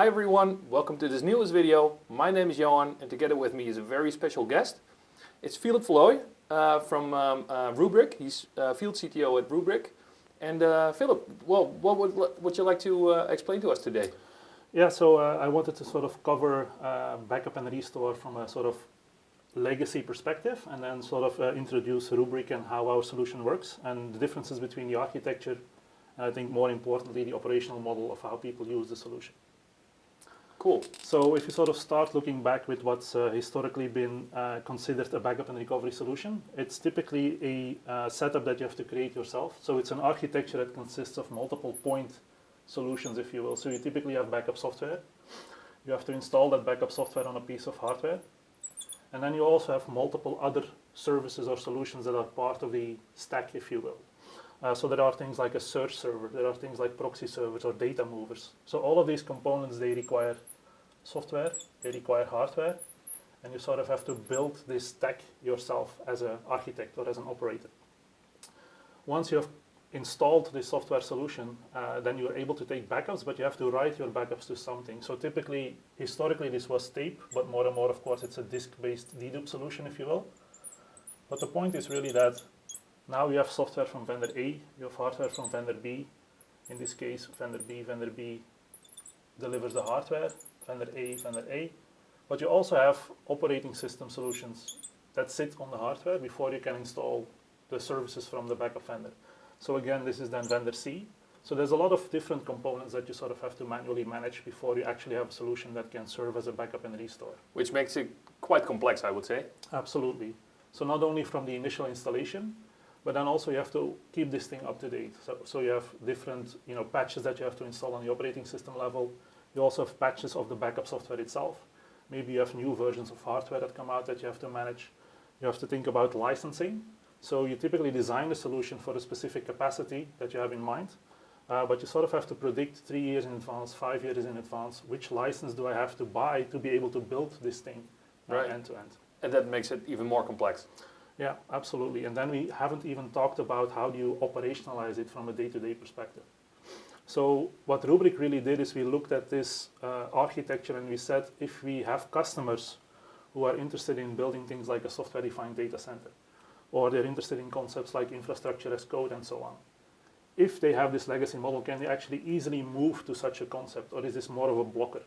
Hi everyone, welcome to this newest video. My name is Johan and together with me is a very special guest. It's Filip Verloy from Rubrik. He's field CTO at Rubrik. And Filip, well, what would you like to explain to us today? Yeah, so I wanted to sort of cover backup and restore from a sort of legacy perspective and then sort of introduce Rubrik and how our solution works and the differences between the architecture and I think more importantly the operational model of how people use the solution. Cool. So if you sort of start looking back with what's historically been considered a backup and recovery solution, it's typically a setup that you have to create yourself. So it's an architecture that consists of multiple point solutions, if you will. So you typically have backup software. You have to install that backup software on a piece of hardware. And then you also have multiple other services or solutions that are part of the stack, if you will. So there are things like a search server, there are things like proxy servers or data movers. So all of these components, they require software, they require hardware, and you sort of have to build this stack yourself as an architect or as an operator. Once you have installed the software solution, then you're able to take backups, but you have to write your backups to something. So typically, historically, this was tape, but more and more, of course, it's a disk-based dedupe solution, if you will. But the point is really that now you have software from vendor A, you have hardware from vendor B. In this case, vendor B delivers the hardware, vendor A. But you also have operating system solutions that sit on the hardware before you can install the services from the backup vendor. So again, this is then vendor C. So there's a lot of different components that you sort of have to manually manage before you actually have a solution that can serve as a backup and restore. Which makes it quite complex, I would say. Absolutely. So not only from the initial installation, but then also you have to keep this thing up to date. So you have different patches that you have to install on the operating system level. You also have patches of the backup software itself. Maybe you have new versions of hardware that come out that you have to manage. You have to think about licensing. So you typically design a solution for a specific capacity that you have in mind, but you sort of have to predict 3 years in advance, 5 years in advance, which license do I have to buy to be able to build this thing end to end. And that makes it even more complex. Yeah, absolutely. And then we haven't even talked about how do you operationalize it from a day-to-day perspective. So what Rubrik really did is we looked at this architecture and we said if we have customers who are interested in building things like a software-defined data center, or they're interested in concepts like infrastructure as code and so on. If they have this legacy model, can they actually easily move to such a concept, or is this more of a blocker?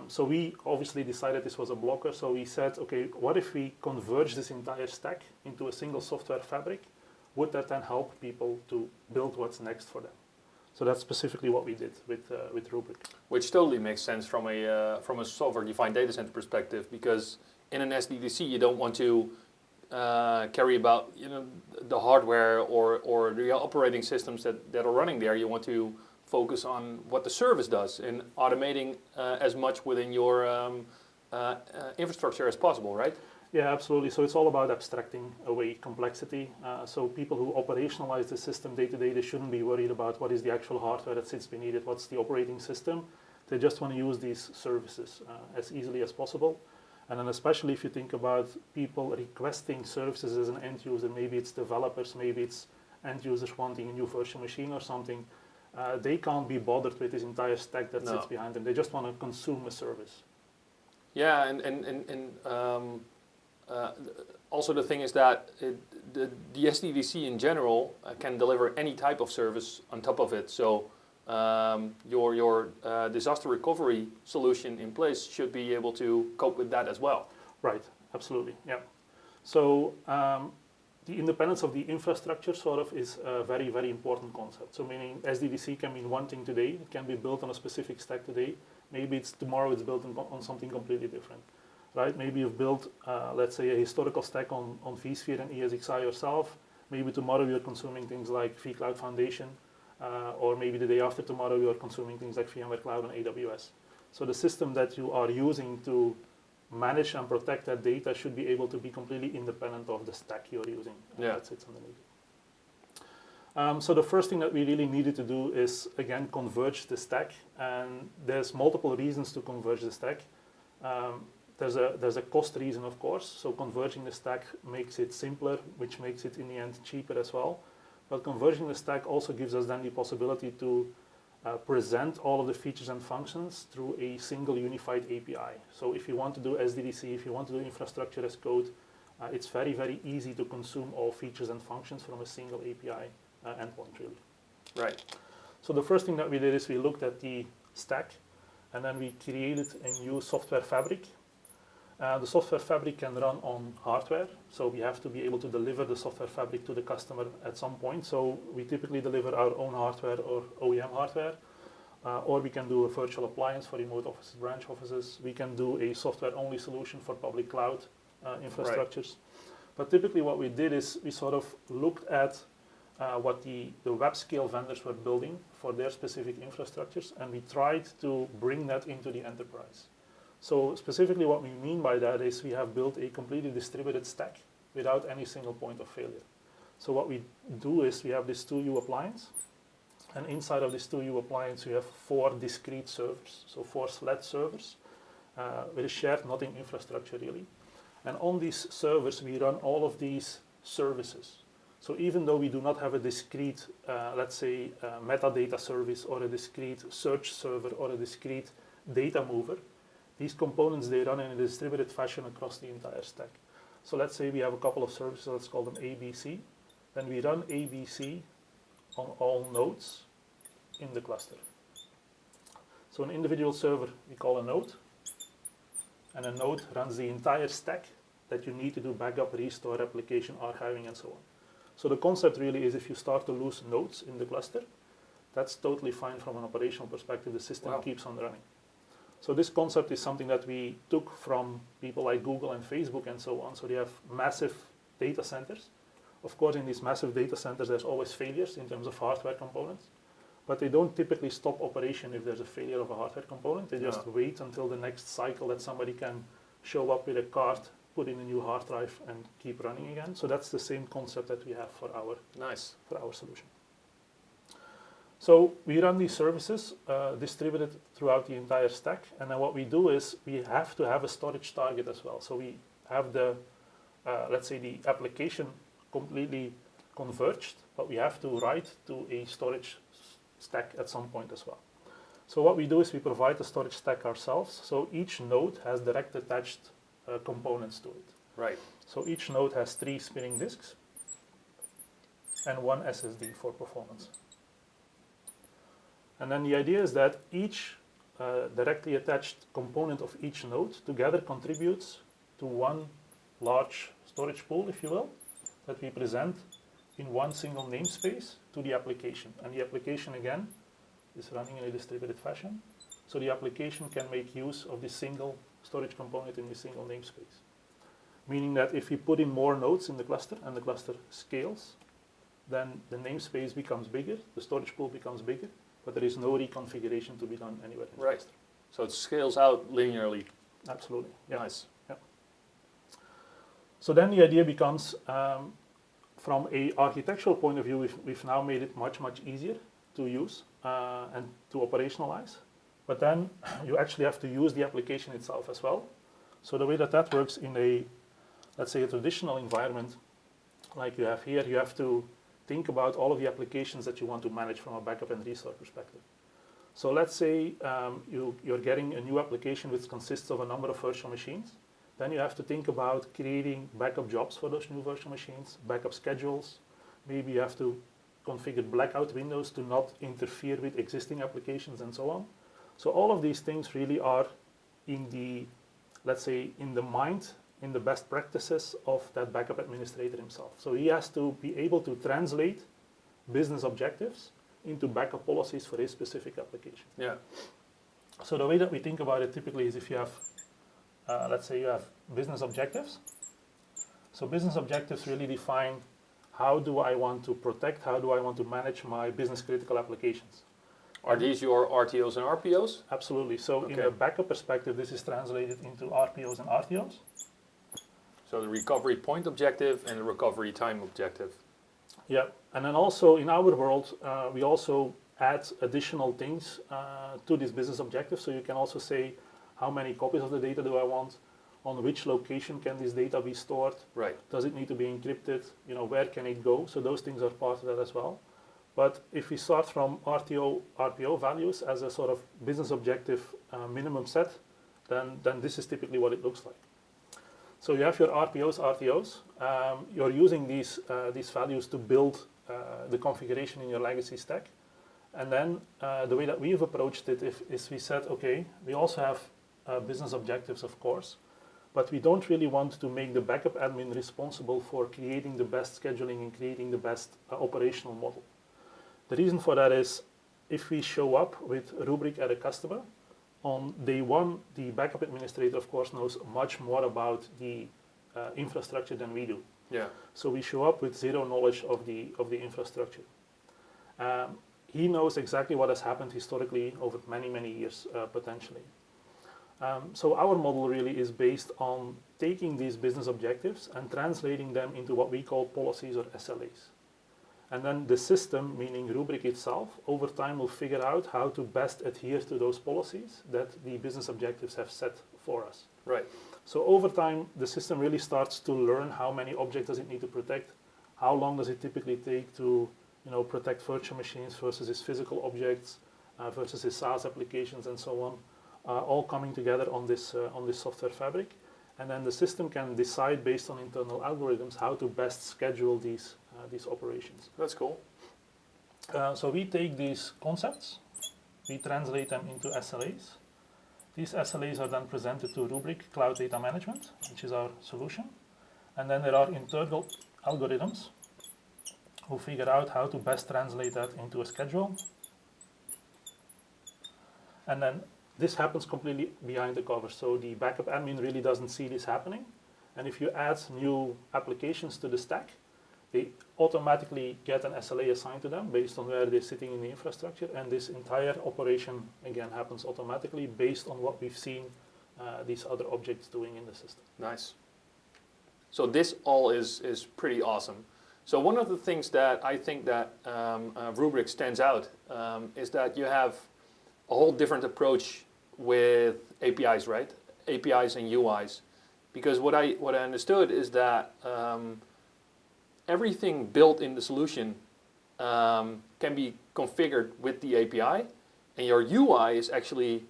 So we obviously decided this was a blocker, so we said, okay, what if we converge this entire stack into a single software fabric? Would that then help people to build what's next for them? So that's specifically what we did with Rubrik. Which totally makes sense from a software-defined data center perspective, because in an SDDC you don't want to carry about the hardware or the operating systems that are running there. You want to focus on what the service does and automating as much within your infrastructure as possible, right? Yeah, absolutely. So it's all about abstracting away complexity. So people who operationalize the system day to day, they shouldn't be worried about what is the actual hardware that sits beneath it, what's the operating system. They just want to use these services as easily as possible. And then especially if you think about people requesting services as an end user, maybe it's developers, maybe it's end users wanting a new virtual machine or something, they can't be bothered with this entire stack that sits behind them. They just want to consume a service. Yeah, and also the thing is that the SDDC in general can deliver any type of service on top of it. So your disaster recovery solution in place should be able to cope with that as well. Right, absolutely, yeah. So the independence of the infrastructure sort of is a very, very important concept. So meaning SDDC can mean one thing today, it can be built on a specific stack today. Maybe tomorrow it's built on something completely different. Right? Maybe you've built, let's say, a historical stack on vSphere and ESXi yourself. Maybe tomorrow you're consuming things like vCloud Foundation, or maybe the day after tomorrow you're consuming things like VMware Cloud on AWS. So the system that you are using to manage and protect that data should be able to be completely independent of the stack you're using that sits underneath. So the first thing that we really needed to do is, again, converge the stack. And there's multiple reasons to converge the stack. There's a cost reason, of course. So converging the stack makes it simpler, which makes it in the end cheaper as well. But converging the stack also gives us then the possibility to present all of the features and functions through a single unified API. So if you want to do SDDC, if you want to do infrastructure as code, it's very, very easy to consume all features and functions from a single API endpoint, really. Right. So the first thing that we did is we looked at the stack, and then we created a new software fabric. The software fabric can run on hardware, so we have to be able to deliver the software fabric to the customer at some point. So we typically deliver our own hardware or OEM hardware, or we can do a virtual appliance for remote offices, branch offices. We can do a software-only solution for public cloud infrastructures. Right. But typically what we did is we sort of looked at what the web scale vendors were building for their specific infrastructures, and we tried to bring that into the enterprise. So specifically what we mean by that is we have built a completely distributed stack without any single point of failure. So what we do is we have this 2U appliance, and inside of this 2U appliance we have 4 discrete servers, so 4 SLED servers with a shared nothing infrastructure really. And on these servers we run all of these services. So even though we do not have a discrete, let's say, metadata service or a discrete search server or a discrete data mover, these components, they run in a distributed fashion across the entire stack. So let's say we have a couple of services, let's call them ABC. Then we run ABC on all nodes in the cluster. So an individual server we call a node, and a node runs the entire stack that you need to do backup, restore, replication, archiving, and so on. So the concept really is if you start to lose nodes in the cluster, that's totally fine from an operational perspective. The system keeps on running. So this concept is something that we took from people like Google and Facebook and so on. So they have massive data centers. Of course, in these massive data centers, there's always failures in terms of hardware components. But they don't typically stop operation if there's a failure of a hardware component. They just wait until the next cycle that somebody can show up with a card, put in a new hard drive, and keep running again. So that's the same concept that we have for our solution. So we run these services distributed throughout the entire stack. And then what we do is we have to have a storage target as well. So we have the, let's say, the application completely converged, but we have to write to a storage stack at some point as well. So what we do is we provide the storage stack ourselves. So each node has direct attached components to it. Right. So each node has 3 spinning disks and 1 SSD for performance. And then the idea is that each directly attached component of each node together contributes to one large storage pool, if you will, that we present in one single namespace to the application. And the application, again, is running in a distributed fashion. So the application can make use of this single storage component in this single namespace. Meaning that if we put in more nodes in the cluster and the cluster scales, then the namespace becomes bigger, the storage pool becomes bigger, but there is no reconfiguration to be done anywhere in the cluster. So it scales out linearly. Absolutely. Yeah. Nice. Yeah. So then the idea becomes, from a architectural point of view, we've now made it much, much easier to use and to operationalize. But then you actually have to use the application itself as well. So the way that works in a, let's say, a traditional environment like you have here, you have to think about all of the applications that you want to manage from a backup and restore perspective. So let's say you're getting a new application which consists of a number of virtual machines. Then you have to think about creating backup jobs for those new virtual machines, backup schedules. Maybe you have to configure blackout windows to not interfere with existing applications and so on. So all of these things really are in the, let's say, in the mind, in the best practices of that backup administrator himself. So he has to be able to translate business objectives into backup policies for his specific application. Yeah. So the way that we think about it typically is if you have, let's say you have business objectives. So business objectives really define how do I want to protect, how do I want to manage my business critical applications. Are these your RTOs and RPOs? Absolutely. So in a backup perspective, this is translated into RPOs and RTOs. So the recovery point objective and the recovery time objective. Yeah, and then also in our world, we also add additional things to this business objective. So you can also say how many copies of the data do I want, on which location can this data be stored, right? Does it need to be encrypted, where can it go? So those things are part of that as well. But if we start from RPO values as a sort of business objective minimum set, then this is typically what it looks like. So you have your RTOs. You're using these values to build the configuration in your legacy stack. And then the way that we've approached it is we said, okay, we also have business objectives, of course, but we don't really want to make the backup admin responsible for creating the best scheduling and creating the best operational model. The reason for that is if we show up with Rubrik at a customer, on day one, the backup administrator, of course, knows much more about the infrastructure than we do. Yeah. So we show up with zero knowledge of the infrastructure. He knows exactly what has happened historically over many, many years, potentially. So our model really is based on taking these business objectives and translating them into what we call policies or SLAs. And then the system, meaning Rubrik itself, over time will figure out how to best adhere to those policies that the business objectives have set for us. Right. So over time, the system really starts to learn how many objects does it need to protect, how long does it typically take to protect virtual machines versus its physical objects, versus its SaaS applications and so on, all coming together on this software fabric. And then the system can decide based on internal algorithms how to best schedule these operations. That's cool. So we take these concepts, we translate them into SLAs. These SLAs are then presented to Rubrik Cloud Data Management, which is our solution. And then there are internal algorithms who figure out how to best translate that into a schedule. And then this happens completely behind the cover. So the backup admin really doesn't see this happening. And if you add new applications to the stack, they automatically get an SLA assigned to them based on where they're sitting in the infrastructure. And this entire operation, again, happens automatically based on what we've seen these other objects doing in the system. Nice. So this all is pretty awesome. So one of the things that I think that Rubrik stands out is that you have a whole different approach with APIs, right? APIs and UIs. Because what I understood is that everything built in the solution can be configured with the API, and your UI is actually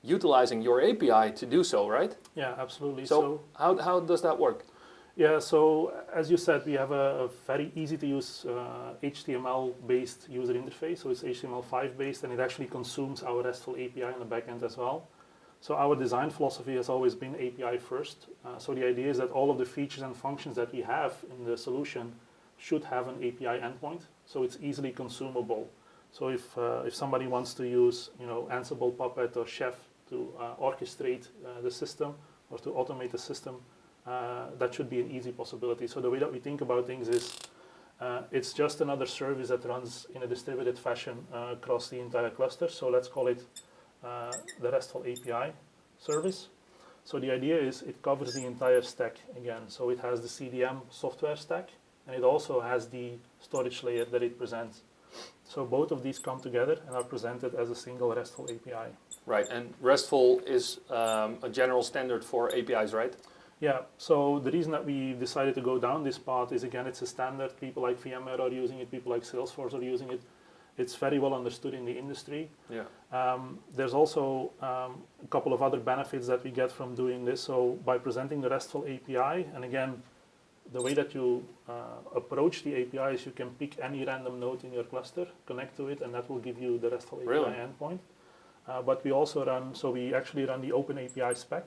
utilizing your API to do so, right? Yeah, absolutely. So how does that work? Yeah, so as you said, we have a very easy to use HTML-based user interface. So it's HTML5 based, and it actually consumes our RESTful API in the backend as well. So our design philosophy has always been API first. So the idea is that all of the features and functions that we have in the solution should have an API endpoint, so it's easily consumable. So if somebody wants to use Ansible, Puppet, or Chef to orchestrate the system or to automate the system, that should be an easy possibility. So the way that we think about things is it's just another service that runs in a distributed fashion across the entire cluster. So let's call it the RESTful API service. So the idea is it covers the entire stack again. So it has the CDM software stack, and it also has the storage layer that it presents. So both of these come together and are presented as a single RESTful API. Right, and RESTful is a general standard for APIs, right? Yeah, so the reason that we decided to go down this path is, again, it's a standard. People like VMware are using it, people like Salesforce are using it. It's very well understood in the industry. Yeah. There's also a couple of other benefits that we get from doing this. So by presenting the RESTful API, and again, the way that you approach the API is you can pick any random node in your cluster, connect to it, and that will give you the RESTful API endpoint. But we also run, so we actually run the Open API spec.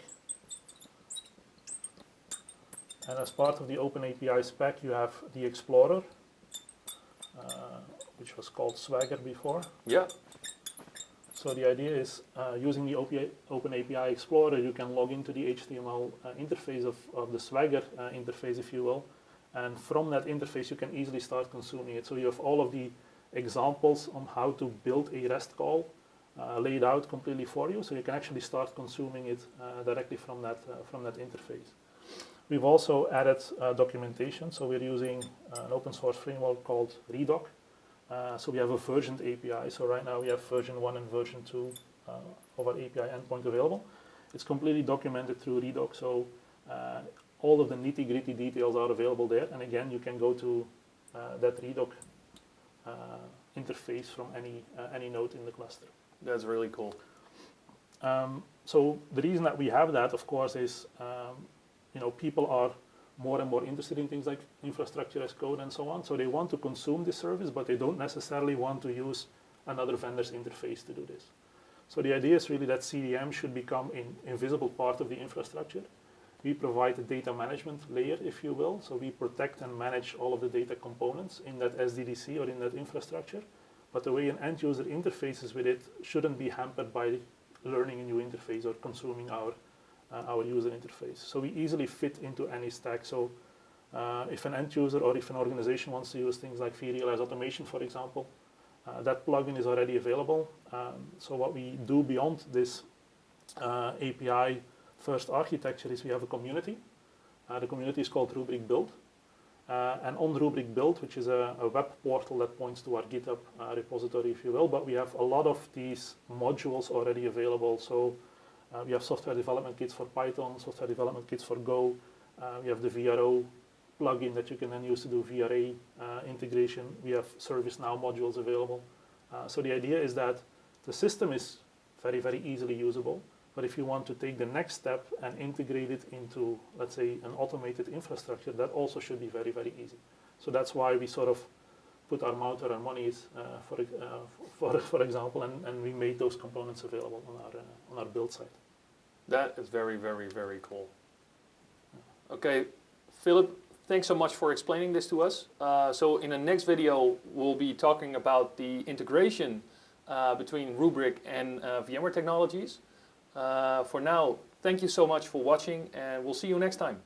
And as part of the Open API spec, you have the Explorer, which was called Swagger before. Yeah. So the idea is using the Open API Explorer, you can log into the HTML interface of the Swagger interface, if you will. And from that interface, you can easily start consuming it. So you have all of the examples on how to build a REST call laid out completely for you. So you can actually start consuming it directly from that interface. We've also added documentation. So we're using an open source framework called Redoc. So we have a versioned API. So right now we have version 1 and version 2 of our API endpoint available. It's completely documented through Redoc. So all of the nitty-gritty details are available there. And again, you can go to that Redoc interface from any node in the cluster. That's really cool. So the reason that we have that, of course, is people are more and more interested in things like infrastructure as code and so on. So they want to consume this service, but they don't necessarily want to use another vendor's interface to do this. So the idea is really that CDM should become an invisible part of the infrastructure. We provide a data management layer, if you will. So we protect and manage all of the data components in that SDDC or in that infrastructure. But the way an end user interfaces with it shouldn't be hampered by learning a new interface or consuming our user interface. So we easily fit into any stack. So if an end user or if an organization wants to use things like vRealize automation, for example, that plugin is already available. So what we do beyond this API first architecture is we have a community. The community is called Rubrik Build. And on Rubrik Build, which is a web portal that points to our GitHub repository, if you will, but we have a lot of these modules already available. So we have software development kits for Python, software development kits for Go. We have the VRO plugin that you can then use to do VRA integration. We have ServiceNow modules available. So the idea is that the system is very, very easily usable. But if you want to take the next step and integrate it into, let's say, an automated infrastructure, that also should be very, very easy. So that's why we sort of put our mouth where our money is, for example, and we made those components available on our build site. That is very, very, very cool. Okay, Philip, thanks so much for explaining this to us. So in the next video, we'll be talking about the integration between Rubrik and VMware technologies. For now, thank you so much for watching, and we'll see you next time.